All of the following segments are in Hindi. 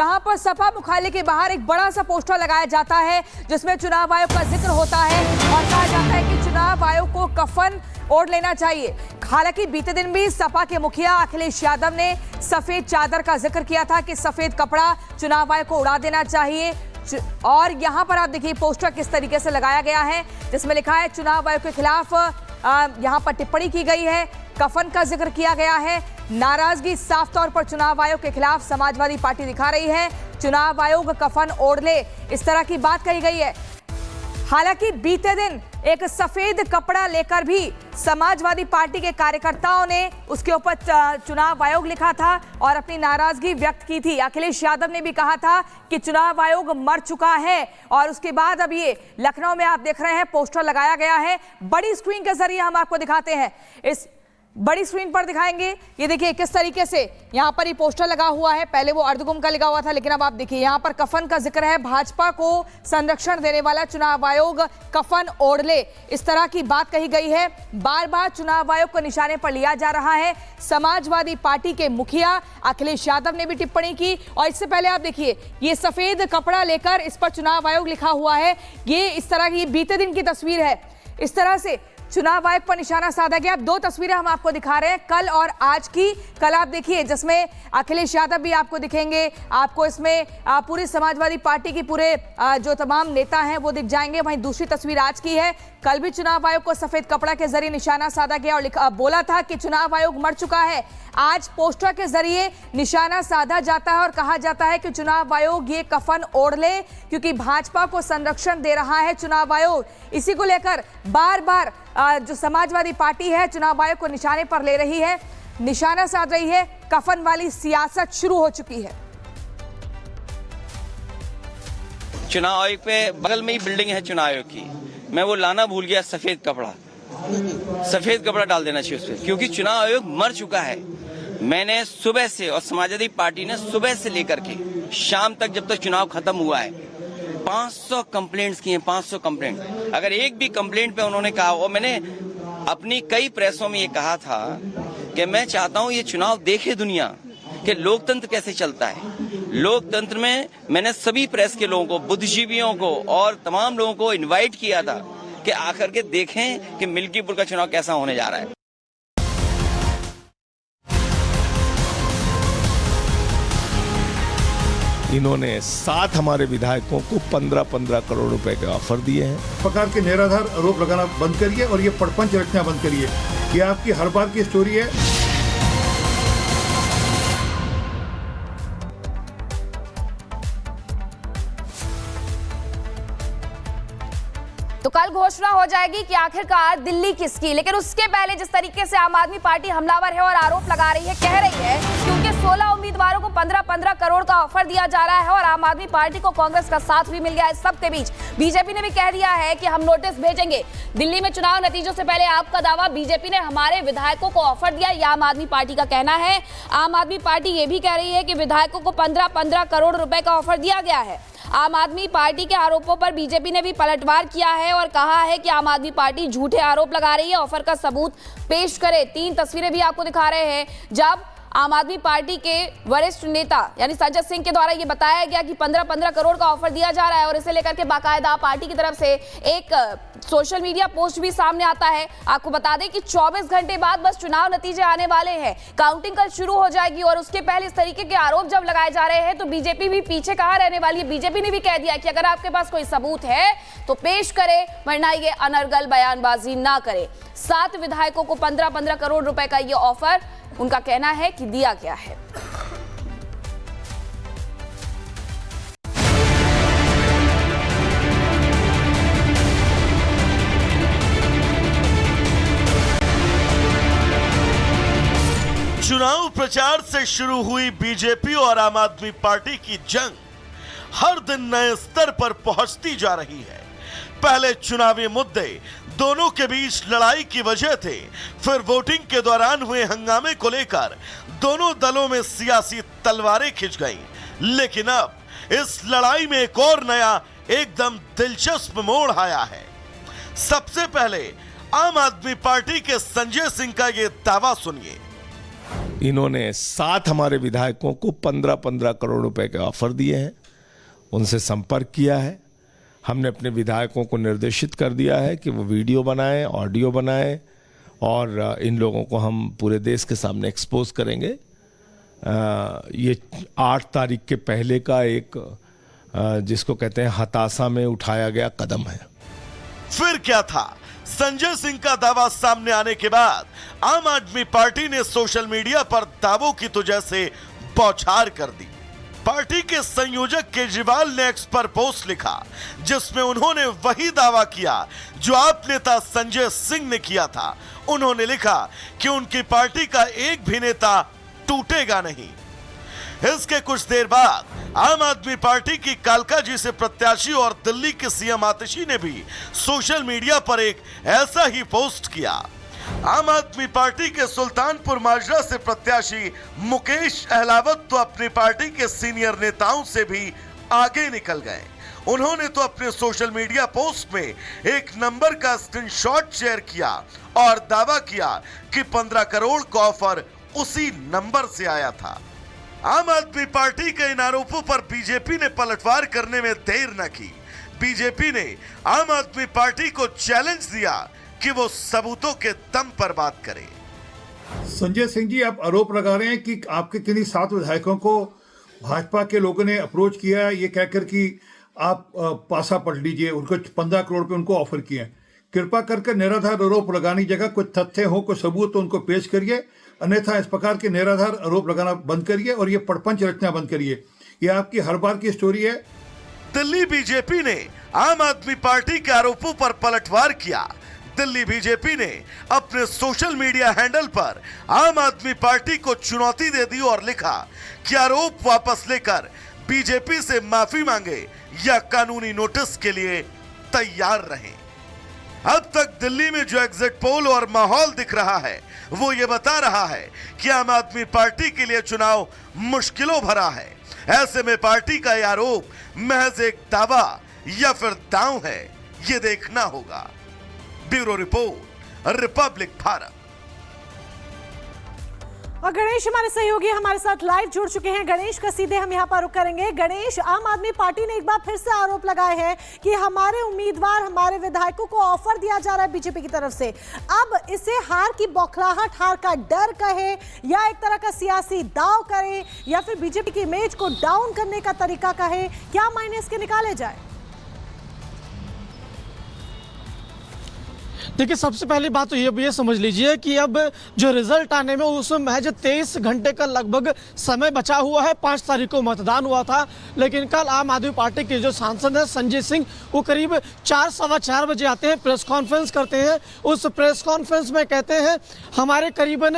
जहां पर सपा मुख्यालय के बाहर एक बड़ा सा पोस्टर लगाया जाता है जिसमें चुनाव आयोग का जिक्र होता है और कहा जाता है कि चुनाव आयोग को कफन ओढ़ लेना चाहिए। हालांकि बीते दिन भी सपा के मुखिया अखिलेश यादव ने सफेद चादर का जिक्र किया था कि सफेद कपड़ा चुनाव आयोग को उड़ा देना चाहिए। और यहां पर आप देखिए पोस्टर किस तरीके से लगाया गया है जिसमें लिखा है चुनाव आयोग के खिलाफ यहां पर टिप्पणी की गई है, कफन का जिक्र किया गया है। नाराजगी साफ तौर पर चुनाव आयोग के खिलाफ समाजवादी पार्टी दिखा रही है, चुनाव आयोग कफन ओढ़ ले, इस तरह की बात कही गई है। हालांकि बीते दिन एक सफेद कपड़ा लेकर भी समाजवादी पार्टी के कार्यकर्ताओं ने उसके ऊपर चुनाव आयोग लिखा था और अपनी नाराजगी व्यक्त की थी। अखिलेश यादव ने भी कहा था कि चुनाव आयोग मर चुका है और उसके बाद अब ये लखनऊ में आप देख रहे हैं पोस्टर लगाया गया है। बड़ी स्क्रीन के जरिए हम आपको दिखाते हैं, इस बड़ी स्क्रीन पर दिखाएंगे। ये देखिए किस तरीके से यहाँ पर ये पोस्टर लगा हुआ है, पहले वो अर्धगुम का लगा हुआ था लेकिन अब आप देखिए यहाँ पर कफन का जिक्र है, भाजपा को संरक्षण देने वाला चुनाव आयोग कफन ओढ़ ले, इस तरह की बात कही गई है। बार बार चुनाव आयोग को निशाने पर लिया जा रहा है। समाजवादी पार्टी के मुखिया अखिलेश यादव ने भी टिप्पणी की और इससे पहले आप देखिए ये सफेद कपड़ा लेकर इस पर चुनाव आयोग लिखा हुआ है। ये इस तरह की बीते दिन की तस्वीर है, इस तरह से चुनाव आयोग पर निशाना साधा गया। अब दो तस्वीरें हम आपको दिखा रहे हैं, कल और आज की। कल आप देखिए जिसमें अखिलेश यादव भी आपको दिखेंगे, आपको इसमें पूरी समाजवादी पार्टी की पूरे जो तमाम नेता हैं वो दिख जाएंगे। वहीं दूसरी तस्वीर आज की है, कल भी चुनाव आयोग को सफेद कपड़ा के जरिए निशाना साधा गया और बोला था कि चुनाव आयोग मर चुका है। आज पोस्टर के जरिए निशाना साधा जाता है और कहा जाता है कि चुनाव आयोग ये कफन ओढ़ ले क्योंकि भाजपा को संरक्षण दे रहा है चुनाव आयोग। इसी को लेकर बार बार जो समाजवादी पार्टी है चुनाव आयोग को निशाने पर ले रही है, निशाना साध रही है। कफन वाली सियासत शुरू हो चुकी है। चुनाव आयोग पे बगल में ही बिल्डिंग है चुनाव आयोग की, मैं वो लाना भूल गया। सफेद कपड़ा डाल देना चाहिए उस पर क्योंकि चुनाव आयोग मर चुका है। मैंने सुबह से और समाजवादी पार्टी ने सुबह से लेकर के शाम तक जब तक चुनाव खत्म हुआ है 500 कंप्लेंट्स की हैं, 500 कंप्लेंट। अगर एक भी कंप्लेंट पे उन्होंने कहा, और मैंने अपनी कई प्रेसों में ये कहा था कि मैं चाहता हूं ये चुनाव देखे दुनिया कि लोकतंत्र कैसे चलता है। लोकतंत्र में मैंने सभी प्रेस के लोगों को, बुद्धिजीवियों को और तमाम लोगों को इनवाइट किया था कि आकर के देखें कि मिल्कीपुर का चुनाव कैसा होने जा रहा है। इन्होंने 7 हमारे विधायकों को 15-15 करोड़ रुपए के ऑफर दिए हैं। प्रकार के निराधार आरोप लगाना बंद करिए और ये प्रपंच रचना बंद करिए। ये आपकी हर बार की स्टोरी है। तो कल घोषणा हो जाएगी कि आखिरकार दिल्ली किसकी, लेकिन उसके पहले जिस तरीके से आम आदमी पार्टी हमलावर है और आरोप लगा रही है, कह रही है कि उनके 16 उम्मीदवारों को 15-15 करोड़ का ऑफर दिया जा रहा है और आम आदमी पार्टी को कांग्रेस का साथ भी मिल गया। इस सबके बीच बीजेपी ने भी कह दिया है कि हम नोटिस भेजेंगे। दिल्ली में चुनाव नतीजों से पहले आपका दावा, बीजेपी ने हमारे विधायकों को ऑफर दिया, यह आम आदमी पार्टी का कहना है। आम आदमी पार्टी ये भी कह रही है कि विधायकों को 15-15 करोड़ रुपए का ऑफर दिया गया है। आम आदमी पार्टी के आरोपों पर बीजेपी ने भी पलटवार किया है और कहा है कि आम आदमी पार्टी झूठे आरोप लगा रही है, ऑफर का सबूत पेश करे। 3 तस्वीरें भी आपको दिखा रहे हैं जब आम आदमी पार्टी के वरिष्ठ नेता यानी संजय सिंह के द्वारा ये बताया गया कि 15-15 करोड़ का ऑफर दिया जा रहा है और इसे लेकर के बाकायदा पार्टी की तरफ से एक सोशल मीडिया पोस्ट भी सामने आता है। आपको बता दें कि 24 घंटे बाद बस चुनाव नतीजे आने वाले हैं, काउंटिंग कल शुरू हो जाएगी और उसके पहले इस तरीके के आरोप जब लगाए जा रहे हैं तो बीजेपी भी पीछे कहाँ रहने वाली है। बीजेपी ने भी कह दिया कि अगर आपके पास कोई सबूत है तो पेश करे, वरना ये अनर्गल बयानबाजी ना करे। 7 विधायकों को 15-15 करोड़ रुपए का ये ऑफर उनका कहना है कि दिया गया है। चुनाव प्रचार से शुरू हुई बीजेपी और आम आदमी पार्टी की जंग हर दिन नए स्तर पर पहुंचती जा रही है। पहले चुनावी मुद्दे दोनों के बीच लड़ाई की वजह थे, फिर वोटिंग के दौरान हुए हंगामे को लेकर दोनों दलों में सियासी तलवारें खिंच गईं। लेकिन अब इस लड़ाई में एक और नया एकदम दिलचस्प मोड़ आया है। सबसे पहले आम आदमी पार्टी के संजय सिंह का यह दावा सुनिए। इन्होंने 7 हमारे विधायकों को 15-15 करोड़ रुपए के ऑफर दिए हैं, उनसे संपर्क किया है। हमने अपने विधायकों को निर्देशित कर दिया है कि वो वीडियो बनाएं, ऑडियो बनाएं और इन लोगों को हम पूरे देश के सामने एक्सपोज करेंगे। ये 8 तारीख के पहले का एक जिसको कहते हैं हताशा में उठाया गया कदम है। फिर क्या था? संजय सिंह का दावा सामने आने के बाद आम आदमी पार्टी ने सोशल मीडिया पर दावों की तो जैसे बौछार कर दी। पार्टी के संयोजक केजरीवाल ने एक्स पर पोस्ट लिखा जिसमें उन्होंने वही दावा किया जो आप नेता संजय सिंह ने किया था। उन्होंने लिखा कि उनकी पार्टी का एक भी नेता टूटेगा नहीं। इसके कुछ देर बाद आम आदमी पार्टी की कालका जी से प्रत्याशी और दिल्ली के सीएम आतिशी ने भी सोशल मीडिया पर एक ऐसा ही पोस्ट किया। आम आदमी पार्टी के सुल्तानपुर माजरा से प्रत्याशी मुकेश अहलावत तो अपनी पार्टी के सीनियर नेताओं से भी आगे निकल गए। उन्होंने तो अपने सोशल मीडिया पोस्ट में एक नंबर का स्क्रीनशॉट शेयर किया और दावा किया कि 15 करोड़ का ऑफर उसी नंबर से आया था। आम आदमी पार्टी के इन आरोपों पर बीजेपी ने पलटवार करने में देर न की। बीजेपी ने आम आदमी पार्टी को चैलेंज दिया कि वो सबूतों के दम पर बात करे। संजय सिंह जी, आप आरोप लगा रहे हैं कि आपके किन्हीं 7 विधायकों को भाजपा के लोगों ने अप्रोच किया है ये कहकर कि आप पासा पढ़ लीजिए, उनको 15 करोड़ पे उनको ऑफर किए। कृपा करके निराधार आरोप लगाने की जगह कुछ तथ्य हो, कोई सबूत तो उनको पेश करिए, अन्यथा इस प्रकार के निराधार आरोप लगाना बंद करिए और ये प्रपंच रचना बंद करिए। ये आपकी हर बार की स्टोरी है। दिल्ली बीजेपी ने आम आदमी पार्टी के आरोपों पर पलटवार किया। दिल्ली बीजेपी ने अपने सोशल मीडिया हैंडल पर आम आदमी पार्टी को चुनौती दे दी और लिखा कि आरोप वापस लेकर बीजेपी से माफी मांगे या कानूनी नोटिस के लिए तैयार रहें। अब तक दिल्ली में जो एग्जिट पोल और माहौल दिख रहा है वो ये बता रहा है कि आम आदमी पार्टी के लिए चुनाव मुश्किलों भरा है। ऐसे में पार्टी का यह आरोप महज एक दावा या फिर दांव है, ये देखना होगा। Bureau report, Republic Bharat. और गणेश हमारे सहयोगी हमारे साथ लाइव जुड़ चुके हैं। गणेश का सीधे हम यहाँ पर रुक करेंगे। गणेश, आम आदमी पार्टी ने एक बार फिर से आरोप लगाए हैं कि हमारे उम्मीदवार, हमारे विधायकों को ऑफर दिया जा रहा है बीजेपी की तरफ से। अब इसे हार की बौखलाहट, हार का डर कहे या एक तरह का सियासी दाव करे या फिर बीजेपी की इमेज को डाउन करने का तरीका कहे, क्या मायने इसके निकाले जाए? देखिए, सबसे पहली बात तो ये समझ लीजिए कि अब जो रिजल्ट आने में उसमें महज 23 घंटे का लगभग समय बचा हुआ है। 5 तारीख को मतदान हुआ था, लेकिन कल आम आदमी पार्टी के जो सांसद हैं संजय सिंह, वो करीब 4-4:15 बजे आते हैं, प्रेस कॉन्फ्रेंस करते हैं। उस प्रेस कॉन्फ्रेंस में कहते हैं हमारे करीबन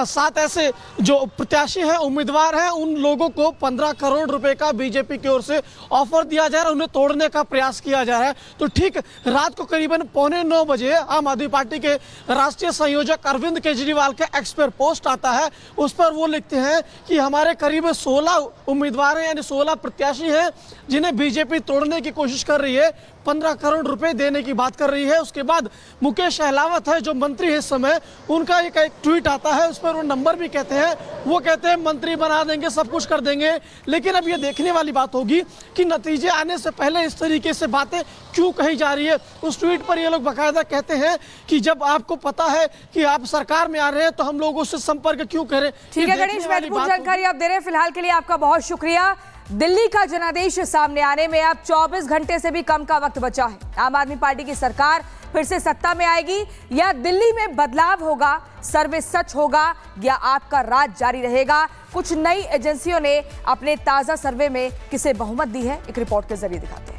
7 ऐसे जो प्रत्याशी हैं, उम्मीदवार हैं, उन लोगों को 15 करोड़ रुपए का बीजेपी की ओर से ऑफर दिया जा रहा है, उन्हें तोड़ने का प्रयास किया जा रहा है। तो ठीक रात को करीबन 8:45 बजे आम आदमी पार्टी के राष्ट्रीय संयोजक अरविंद केजरीवाल के एक्स पर पोस्ट आता है। उस पर वो लिखते हैं कि हमारे करीब 16 उम्मीदवार हैं, यानी 16 प्रत्याशी हैं जिन्हें बीजेपी तोड़ने की कोशिश कर रही है, 15 करोड़ रुपए देने की बात कर रही है। उसके बाद मुकेश अहलावत है जो मंत्री है इस समय, उनका एक ट्वीट आता है, उस पर वो नंबर भी कहते हैं, वो कहते हैं मंत्री बना देंगे, सब कुछ कर देंगे। लेकिन अब ये देखने वाली बात होगी कि नतीजे आने से पहले इस तरीके से बातें क्यों कही जा रही है। उस ट्वीट पर ये लोग बाकायदा कहते हैं कि जब आपको पता है कि आप सरकार में आ रहे हैं तो हम लोगों से संपर्क क्यों करें। ठीक है गणेश, महत्वपूर्ण जानकारी आप दे रहे हैं। फिलहाल के लिए आपका बहुत शुक्रिया। दिल्ली का जनादेश सामने आने में अब 24 घंटे से भी कम का वक्त बचा है। आम आदमी पार्टी की सरकार फिर से सत्ता में आएगी या दिल्ली में बदलाव होगा, सर्वे सच होगा या आपका राज जारी रहेगा? कुछ नई एजेंसियों ने अपने ताजा सर्वे में किसे बहुमत दी है, एक रिपोर्ट के जरिए दिखाते हैं।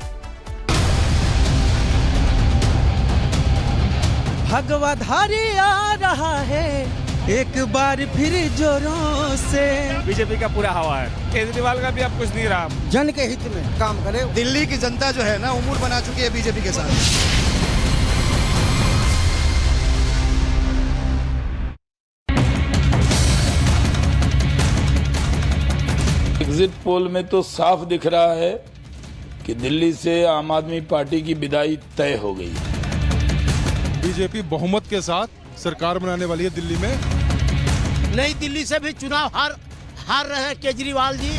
भगवाधारी आ रहा है एक बार फिर जोरों से। बीजेपी का पूरा हवा है, केजरीवाल का भी अब कुछ नहीं रहा। जन के हित में काम करे। दिल्ली की जनता जो है ना उम्र बना चुकी है बीजेपी के साथ। एग्जिट पोल में तो साफ दिख रहा है कि दिल्ली से आम आदमी पार्टी की विदाई तय हो गई है। बीजेपी बहुमत के साथ सरकार बनाने वाली है दिल्ली में। नई दिल्ली से भी चुनाव हार रहे हैं केजरीवाल जी।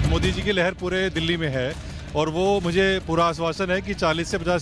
मोदी जी की लहर पूरे दिल्ली में है और वो मुझे पूरा आश्वासन है कि 40 से 50